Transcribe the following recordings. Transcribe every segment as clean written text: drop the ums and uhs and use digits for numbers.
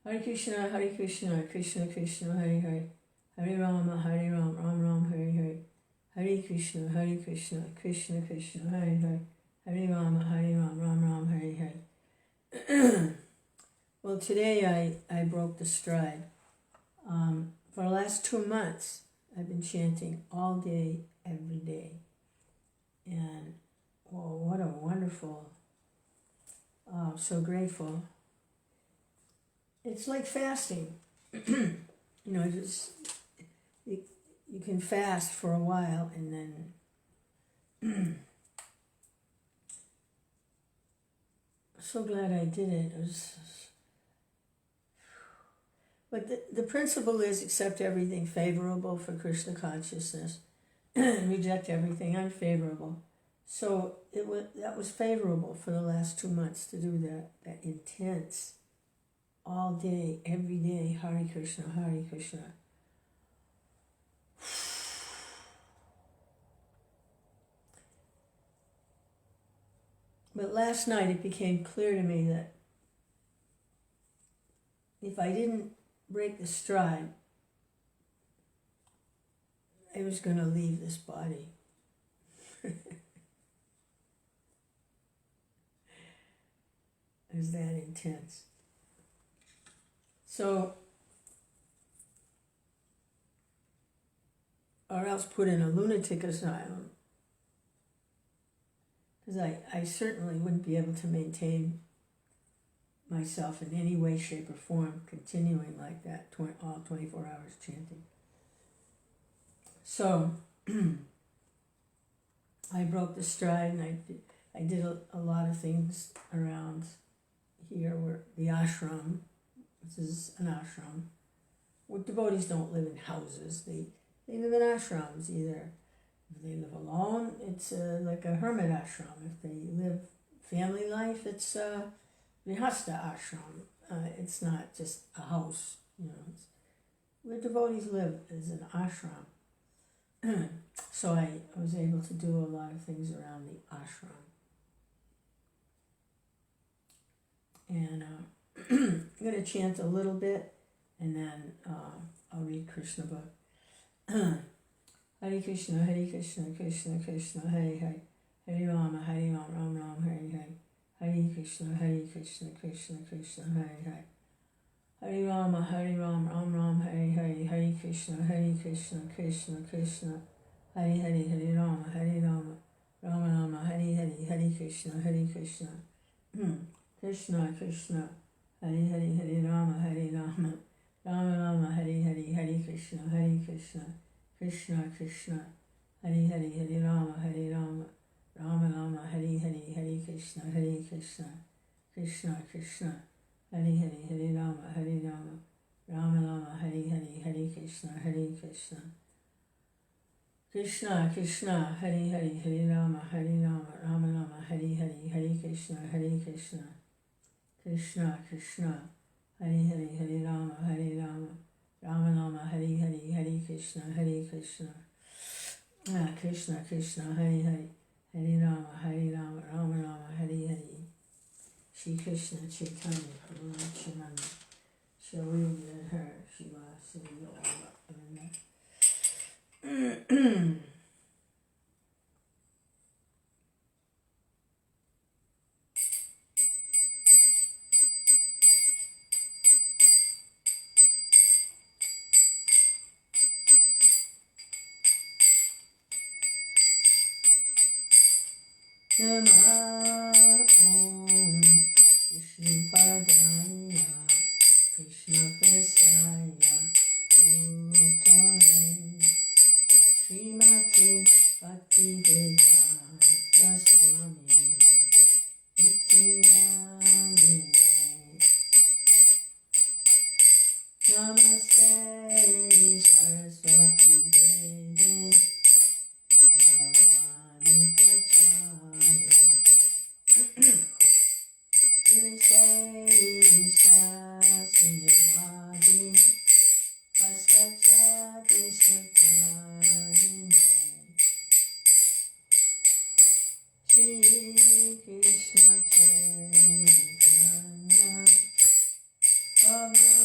Hare Krishna, Krishna Krishna, Hare Hare, Hare Rama, Ram Ram, Hare Hare, Hare Krishna, Krishna Krishna, Hare Hare, Hare Rama, Ram Ram, Hare Hare. Well, today I broke the stride. For the last 2 months, I've been chanting all day, every day. And, oh, what a wonderful, so grateful. It's like fasting. Just you can fast for a while and then so glad I did it. But the principle is accept everything favorable for Krishna consciousness and reject everything unfavorable. So that was favorable for the last 2 months to do that intense, all day, every day, Hare Krishna, Hare Krishna. But last night it became clear to me that if I didn't break the stride, I was going to leave this body. It was that intense. So, or else put in a lunatic asylum. Because I certainly wouldn't be able to maintain myself in any way, shape, or form, continuing like that, all 24 hours chanting. So, I broke the stride, and I did a lot of things around here, where the ashram. This is an ashram. Where devotees don't live in houses. They live in ashrams. Either if they live alone, it's like a hermit ashram. If they live family life, it's Grihastha ashram. It's not just a house. It's where devotees live is an ashram. So I was able to do a lot of things around the ashram. And I'm going to chant a little bit, and then I'll read Krishna book. Hare Krishna, Krishna Krishna, Hare Hare, Hare Rama, Ram Ram, Hare Hare, Hare Krishna, Krishna Krishna, Hare Hare, Hare Rama, Ram Ram, Hare Hare, Hare Krishna, Krishna Krishna, Hare Hare, Hare Rama, Rama Rama, Hare Hare, Hare Krishna, Krishna Krishna, Hare Hare, Hare Rama, Rama Rama, Hare Hare, Hare Krishna, Krishna Krishna, Hare Hare, Hare Rama, Rama Rama, Hare Hare, Hare Krishna, Krishna Krishna, Hare Hare, Hare Rama, Rama Rama, Hare Hare, Hare Krishna, Krishna Krishna, Hare Hare, Hare Rama, Rama Rama, Hare Hare, Hare Krishna, Krishna Krishna, Hare Hare, Hare Rama, Rama Rama, Hare Hare, Hare Krishna, Krishna Krishna, Hare Hare, Hare Rama, Rama Rama, Hare Hare. Shri Krishna Chaitanya Prabhu Nityananda, Shri Her, Shiva, Shri Yoga. Nama Om Vishnu Padaya Krishna Pesaya Uttame Srimati Bhakti Vedanta Swami Iti Namine Namaste Saraswati Devi Bhagavani Prachari Sanyavadi Paskachati Sakarine Shri Krishna Chaitanya Prabhu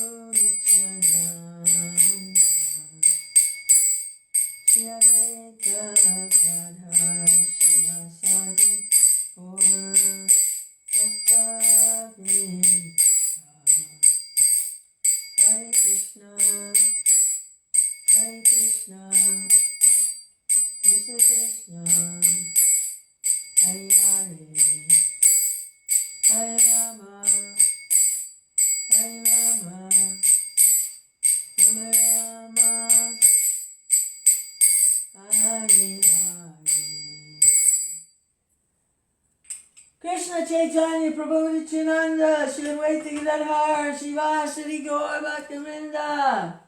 Chaitanya Prabhu Nityananda, Shri Advaita Gadadhar, Shivasari Gaur Bhaktivinoda,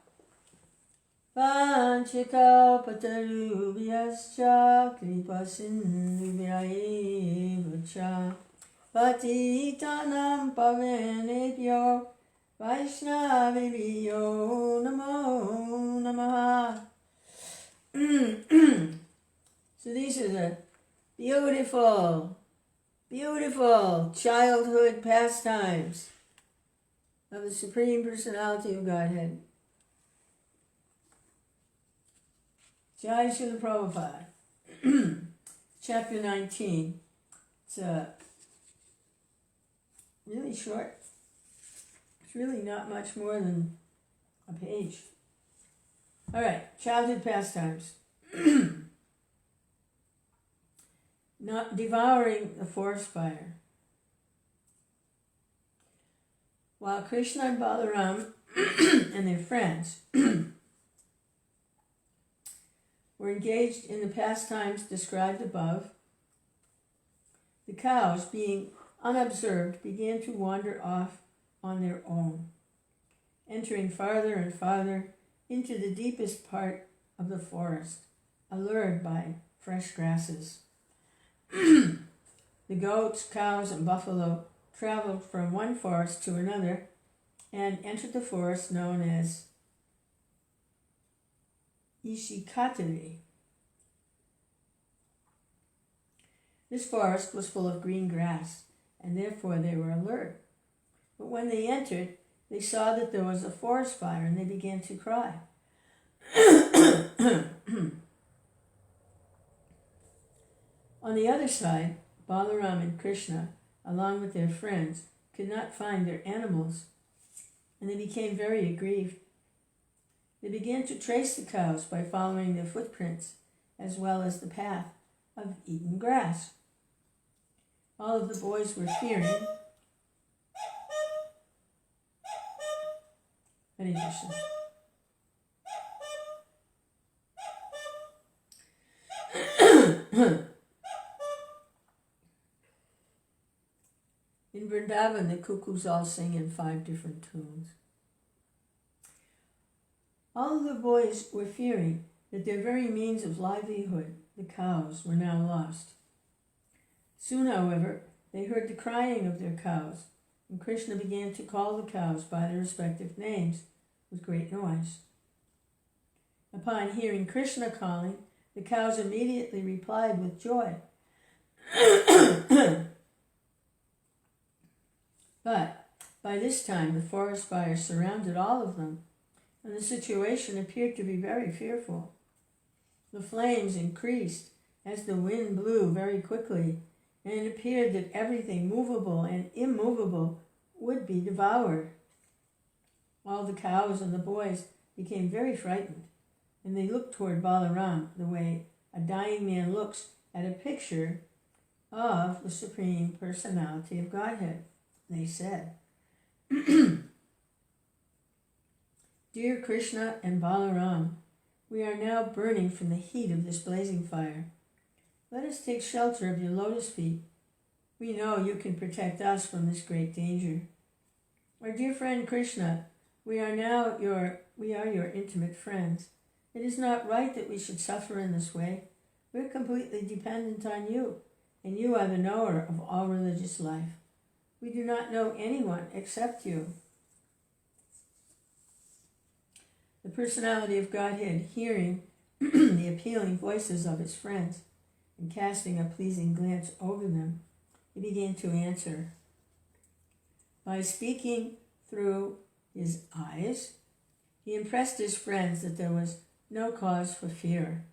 Panchakalpatarubhyascha Kripa Sindhubhyaeva Patitanam Pavanebhyo Vaishnavibhyo Namo Namaha. So these are the beautiful childhood pastimes of the Supreme Personality of Godhead. Jai Srila Prabhupada. Chapter 19. It's really short. It's really not much more than a page. All right, childhood pastimes. Not devouring the forest fire. While Krishna and Balaram and their friends were engaged in the pastimes described above, the cows, being unobserved, began to wander off on their own, entering farther and farther into the deepest part of the forest, allured by fresh grasses. The goats, cows, and buffalo traveled from one forest to another and entered the forest known as Ishikatari. This forest was full of green grass, and therefore they were alert. But when they entered, they saw that there was a forest fire, and they began to cry. On the other side, Balaram and Krishna, along with their friends, could not find their animals, and they became very aggrieved. They began to trace the cows by following their footprints, as well as the path of eaten grass. All of the boys were fearing. Hare Krishna. In Vrindavan, the cuckoos all sing in 5 different tunes. All of the boys were fearing that their very means of livelihood, the cows, were now lost. Soon, however, they heard the crying of their cows, and Krishna began to call the cows by their respective names with great noise. Upon hearing Krishna calling, the cows immediately replied with joy. But by this time the forest fire surrounded all of them, and the situation appeared to be very fearful. The flames increased as the wind blew very quickly, and it appeared that everything movable and immovable would be devoured. All the cows and the boys became very frightened, and they looked toward Balaram the way a dying man looks at a picture of the Supreme Personality of Godhead. They said, Dear Krishna and Balaram, we are now burning from the heat of this blazing fire. Let us take shelter of your lotus feet. We know you can protect us from this great danger. Our dear friend Krishna, we are your intimate friends. It is not right that we should suffer in this way. We're completely dependent on you, and you are the knower of all religious life. We do not know anyone except you. The personality of Godhead, hearing the appealing voices of his friends and casting a pleasing glance over them, he began to answer. By speaking through his eyes, he impressed his friends that there was no cause for fear.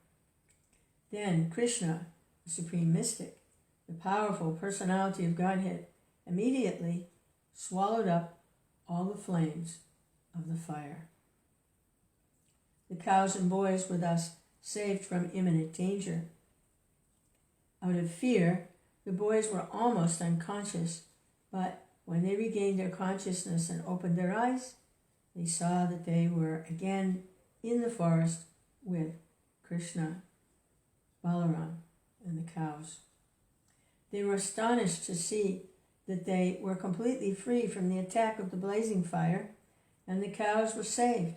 Then Krishna, the Supreme Mystic, the powerful personality of Godhead, immediately swallowed up all the flames of the fire. The cows and boys were thus saved from imminent danger. Out of fear, the boys were almost unconscious, but when they regained their consciousness and opened their eyes, they saw that they were again in the forest with Krishna, Balaram, and the cows. They were astonished to see that they were completely free from the attack of the blazing fire, and the cows were saved.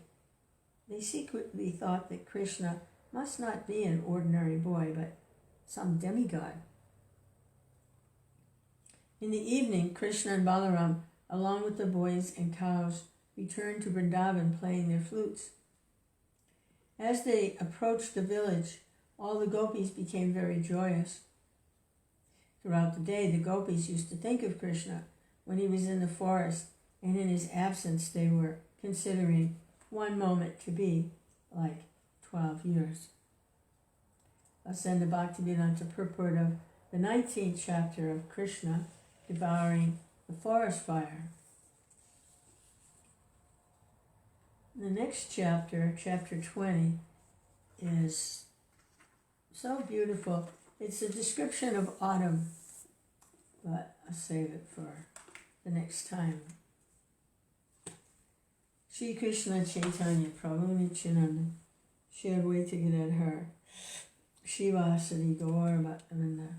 They secretly thought that Krishna must not be an ordinary boy, but some demigod. In the evening, Krishna and Balaram, along with the boys and cows, returned to Vrindavan playing their flutes. As they approached the village, all the gopis became very joyous. Throughout the day, the gopis used to think of Krishna when he was in the forest, and in his absence they were considering one moment to be like 12 years. Ascend the Bhaktivedanta purport of the 19th chapter of Krishna, Devouring the Forest Fire. The next chapter, chapter 20, is so beautiful. It's a description of autumn, but I'll save it for the next time. Shri Krishna Chaitanya Prabhu Nityananda Shri Advaita Gadadhar Shivasadi Gaur Bhaktivinoda.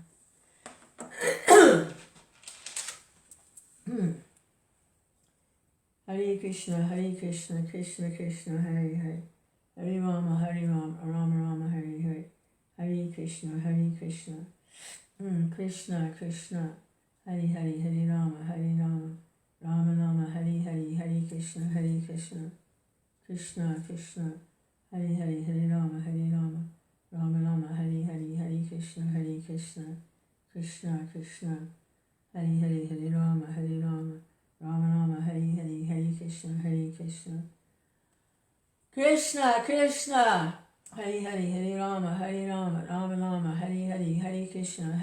Hare Krishna, Krishna Krishna, Hare Hare, Hare Rama, Rama Rama, Hare Hare, Hare Krishna, Krishna Krishna, Hare Hare, Hare Rama, Rama Rama, Hare Hare, Hare Krishna, Krishna Krishna, Hare Hare, Hare Rama, Rama Rama, Hare Hare, Hare Krishna, Krishna Krishna, Hare Hare, Hare Rama, Rama Rama, Hare Hare, Hare Krishna, Krishna Krishna, Hare Hare, Hare Rama, Rama Rama, Hare Hare, Hare Krishna,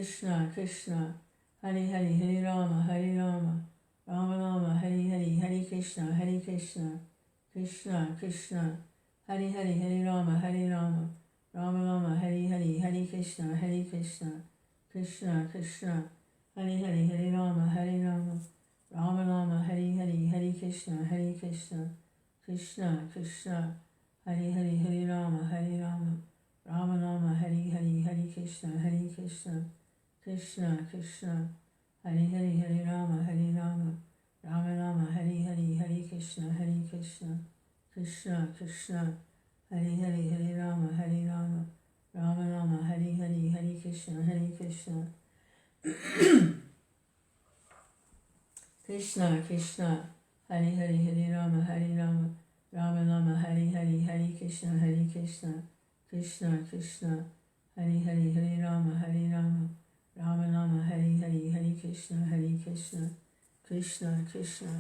Krishna Krishna, Hare Hare, Hare Rama, Rama Rama, Hare Hare, Hare Krishna, Krishna Krishna, Hare Hare, Hare Rama, Rama Rama, Hare Hare, Hare Krishna, Krishna Krishna, Hare Hare, Hare Rama, Rama Rama, Hare Hare, Hare Krishna, Krishna Krishna, Hare Hare, Hare Rama, Rama Rama, Hare Hare, Hare Krishna, Krishna Krishna, Hare Hare, Hare Rama, Rama Rama, Hare Hare, Hare Krishna, Krishna Krishna, Hare Hare, Hare Rama, Rama Rama, Hare Hare, Hare Krishna, Krishna Krishna, Hare Hare, Hare Rama, Rama Rama, Hare Hare, Hare Krishna, Krishna Krishna, Hare Hare, Hare Rama, Rama Rama, Hare Hare, Hare Krishna, Krishna Krishna.